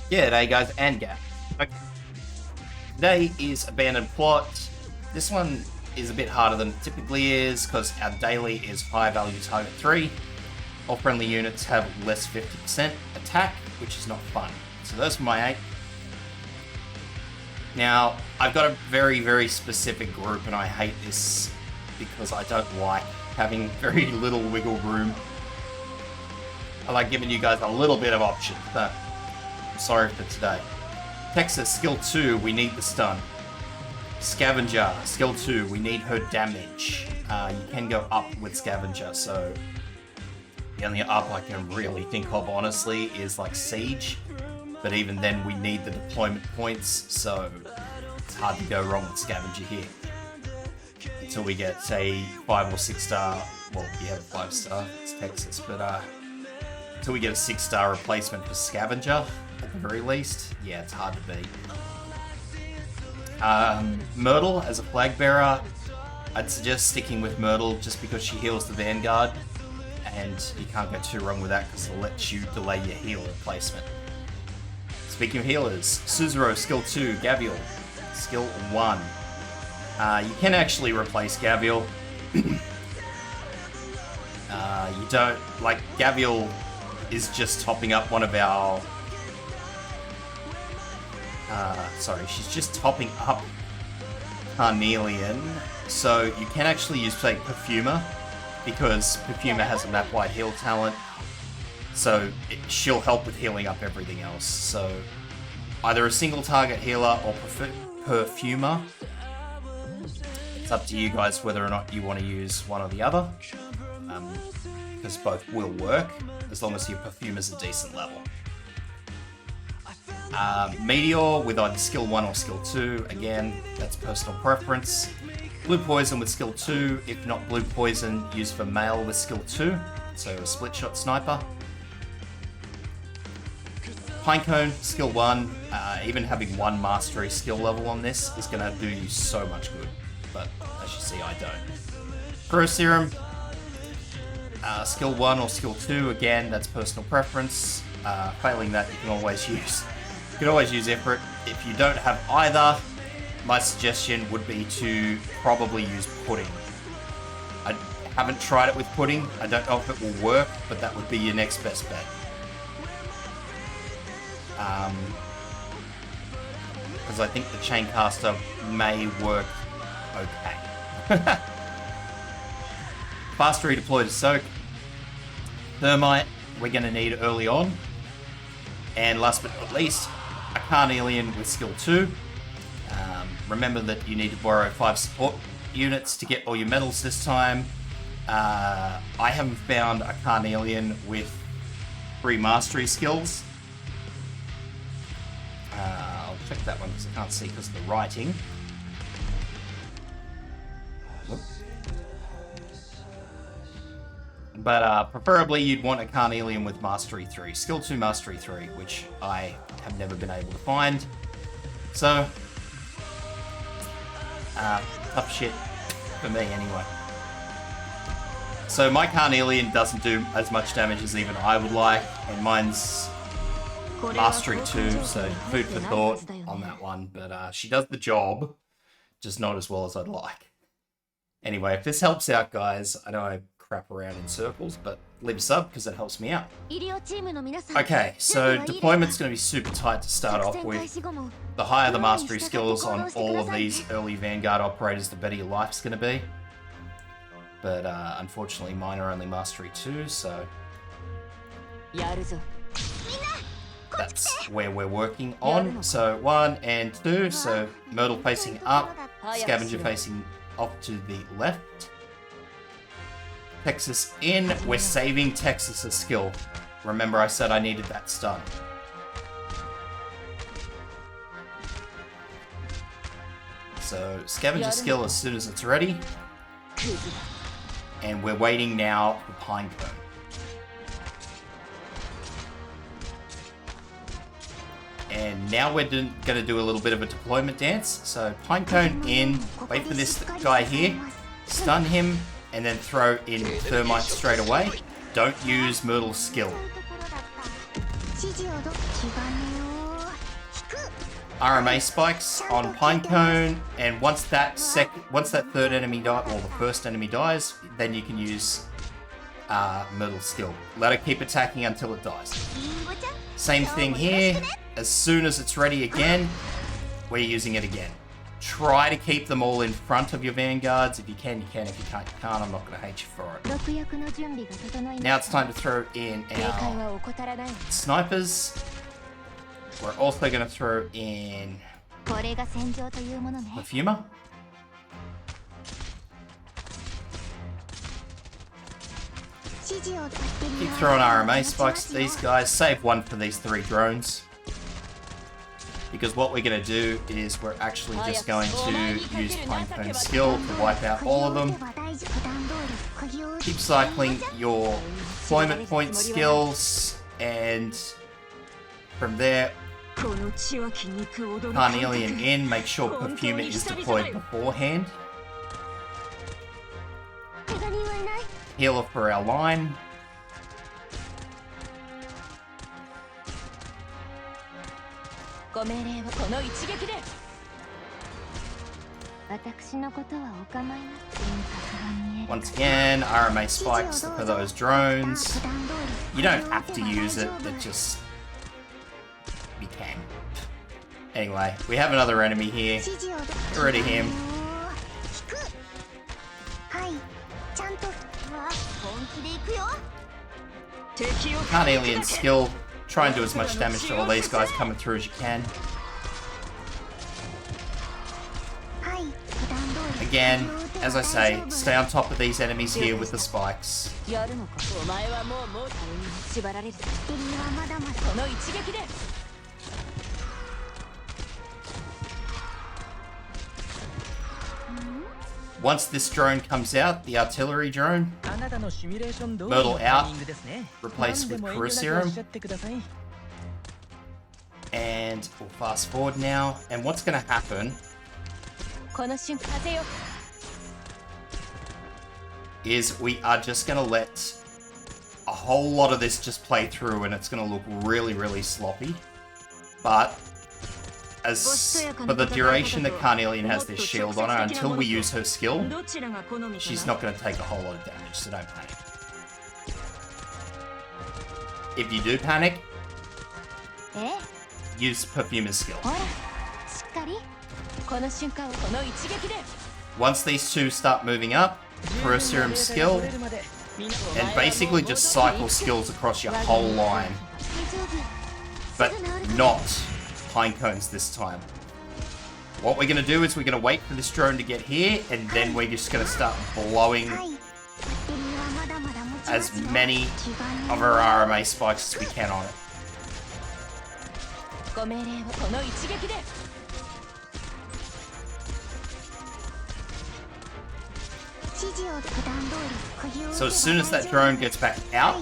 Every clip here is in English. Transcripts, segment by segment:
Yeah, today guys, and Gap. Okay. Today is Abandoned Plot. This one is a bit harder than it typically is because our daily is high value target 3. All friendly units have less 50% attack, which is not fun. So those are my 8. Now, I've got a very, very specific group and I hate this because I don't like having very little wiggle room. I like giving you guys a little bit of options, but I'm sorry for today. Texas, skill 2, we need the stun. Scavenger, skill 2, we need her damage. You can go up with Scavenger, so the only up I can really think of, honestly, is like Siege. But even then, we need the deployment points, so it's hard to go wrong with Scavenger here. Until we get, say, 5 or 6 star, well, we have a 5 star, it's Texas, but until we get a 6-star replacement for Scavenger, at the very least, yeah, it's hard to beat. Myrtle as a flag bearer, I'd suggest sticking with Myrtle just because she heals the Vanguard, and you can't go too wrong with that because it'll let you delay your heal replacement. Speaking of healers, Suzuro, skill 2, Gavial, skill 1. You can actually replace Gavial. You don't, like, Gavial is just topping up one of our... she's just topping up Carnelian, so you can actually use, say, Perfumer, because Perfumer has a map-wide heal talent, so she'll help with healing up everything else. So either a single target healer or Perfumer. It's up to you guys whether or not you want to use one or the other, because both will work as long as your Perfumer's a decent level. Meteor with either skill 1 or skill 2, again, that's personal preference. Blue Poison with skill 2, if not Blue Poison, used for male with skill 2, so a split shot sniper. Pinecone, skill 1, even having 1 mastery skill level on this is going to do you so much good, but as you see, I don't. Pro Serum, skill 1 or skill 2, again, that's personal preference. Failing that, you can always use Ifrit. If you don't have either, my suggestion would be to probably use Pudding. I haven't tried it with Pudding. I don't know if it will work, but that would be your next best bet. Because I think the Chaincaster may work okay. Fast redeploy to Soak. Thermite, we're going to need early on. And last but not least, a Carnelian with skill 2. Remember that you need to borrow 5 support units to get all your medals this time. I haven't found a Carnelian with 3 mastery skills. I'll check that one because I can't see because of the writing. Whoop. But preferably you'd want a Carnelian with Mastery 3. Skill 2 Mastery 3, which I have never been able to find. So, tough shit for me anyway. So my Carnelian doesn't do as much damage as even I would like, and mine's Mastery 2, so food for thought on that one. But she does the job, just not as well as I'd like. Anyway, if this helps out, guys, I know I crap around in circles, but leave a sub because it helps me out. Okay, so deployment's going to be super tight to start off with. The higher the mastery skills on all of these early Vanguard operators, the better your life's going to be. But unfortunately mine are only mastery 2, so that's where we're working on. So 1 and 2, so Myrtle facing up, Scavenger facing off to the left. Texas in. We're saving Texas's skill. Remember I said I needed that stun. So Scavenger skill as soon as it's ready. And we're waiting now for Pinecone. And now we're going to do a little bit of a deployment dance. So Pinecone in, wait for this guy here, stun him, and then throw in Thermite straight away. Don't use Myrtle's skill. RMA spikes on Pinecone, and once that third enemy dies, or the first enemy dies, then you can use Myrtle's skill. Let her keep attacking until it dies. Same thing here. As soon as it's ready again, we're using it again. Try to keep them all in front of your vanguards. If you can, you can. If you can't, you can't. I'm not going to hate you for it. Now it's time to throw in our snipers. We're also going to throw in Perfumer. Keep throwing RMA spikes at these guys. Save one for these 3 drones. Because what we're going to do is we're actually just going to use Pinecone's skill to wipe out all of them. Keep cycling your deployment point skills, and from there, Carnelian in, make sure Perfumer is deployed beforehand. Healer for our line. Once again, RMA spikes for those drones. You don't have to use it, but just... you can. Anyway, we have another enemy here. Get rid of him. Carnelian skill. Try and do as much damage to all these guys coming through as you can. Again, as I say, stay on top of these enemies here with the spikes. Once this drone comes out, the artillery drone, Myrtle out, replaced with Caruserum. And we'll fast forward now. And what's going to happen is we are just going to let a whole lot of this just play through, and it's going to look really, really sloppy. But as for the duration that Carnelian has this shield on her, until we use her skill, she's not going to take a whole lot of damage, so don't panic. If you do panic, use Perfumer's skill. Once these two start moving up, Caruserum's skill, and basically just cycle skills across your whole line. But not Pinecones this time. What we're going to do is we're going to wait for this drone to get here, and then we're just going to start blowing as many of our RMA spikes as we can on it. So as soon as that drone gets back out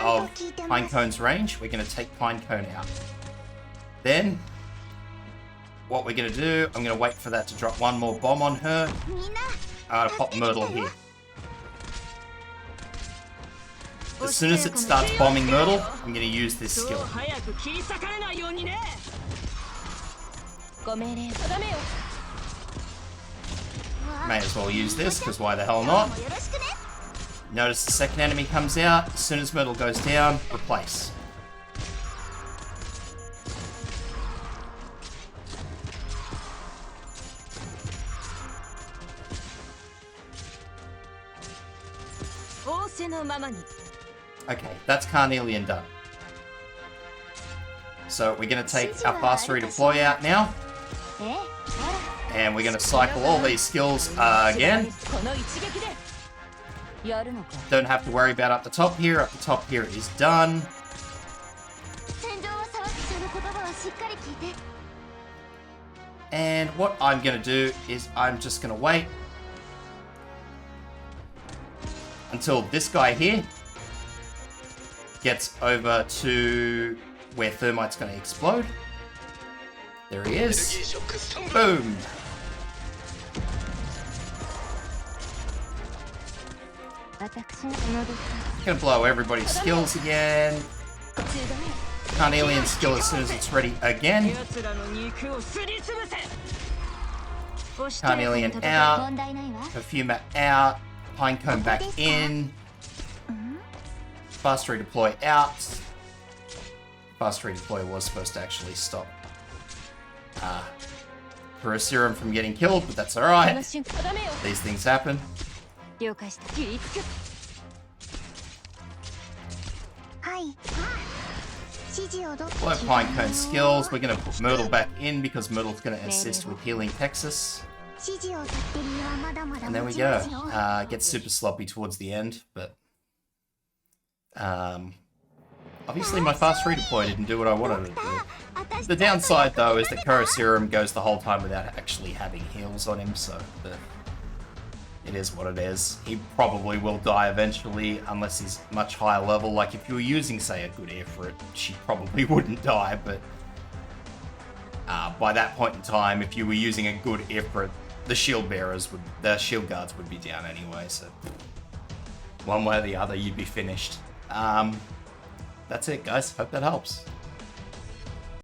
of Pinecone's range, we're going to take Pinecone out. Then, what we're going to do, I'm going to wait for that to drop one more bomb on her. I'm going to pop Myrtle here. As soon as it starts bombing Myrtle, I'm going to use this skill. May as well use this, because why the hell not? Notice the second enemy comes out. As soon as Myrtle goes down, replace. Okay, that's Carnelian done. So we're going to take our fast redeploy out now. And we're going to cycle all these skills again. Don't have to worry about up the top here. Up the top here is done. And what I'm going to do is I'm just going to wait until this guy here gets over to where Thermite's going to explode. There he is. Boom. Gonna blow everybody's skills again. Carnelian skill as soon as it's ready again. Carnelian out. Perfuma out. Pinecone back in. Fast redeploy out. Fast redeploy was supposed to actually stop Serum from getting killed, but that's alright. These things happen. Blow Pinecone skills. We're going to put Myrtle back in because Myrtle's going to assist with healing Texas. And there we go. Gets super sloppy towards the end, but obviously my fast redeploy didn't do what I wanted it to do. The downside though is that Serum goes the whole time without actually having heals on him, so it is what it is. He probably will die eventually unless he's much higher level. Like if you were using, say, a good Ifrit, she probably wouldn't die, but by that point in time, if you were using a good Ifrit, the shield guards would be down anyway, so one way or the other, you'd be finished. That's it, guys. Hope that helps.